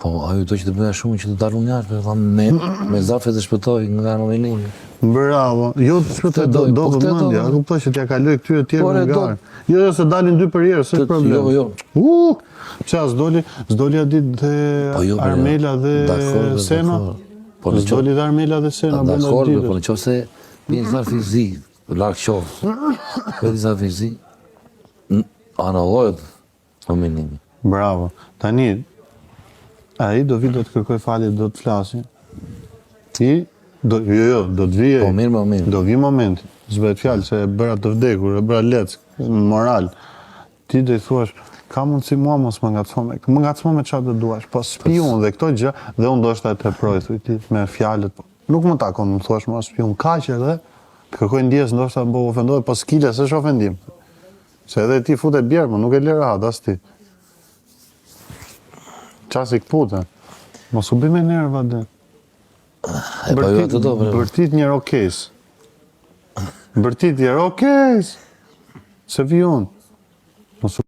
Po, ajo do që të bëja shumë që të dalun jashtë, me zafe të shpëtoj nga nominimi. Bravo. Jo të shpëtoj, do vëmendja. A kuptoj që t'ja kaloj këtyre tjerë në garë. Jo se dalin 2 për herë, s'është problem. Jo. Qa, s'doli a ditë dhe Armela dhe Sena? S'doli dhe Armela dhe Sena? Dakor, po në qofë se një zar fizik, larkë qofë, për zar fizik, analojët nominimi. Bravo. Tani, ai do vi do të kërkoj falje, do të flasi. Ti, do të vijë. Po mirë. Do vi momenti. S'bëhet fjalë se e bëra të vdekur, e bëra lec, moral. Ti do i thuash, ka mundësi mua mos më ngacmo me çfarë do duash, po spion dhe këto gjë dhe unë ndoshta të teproj thuj ti me fjalët. Nuk më takon më thuash mua spion kaq edhe të kërkoj ndjes ndoshta më ofendoj, po skile s'është ofendim. Se edhe ti futet bjerë, më nuk e lë rahat as ti. Qasik puta. Mos u bëj me nerva dhe. Bërtit një rokes. Se vi unë.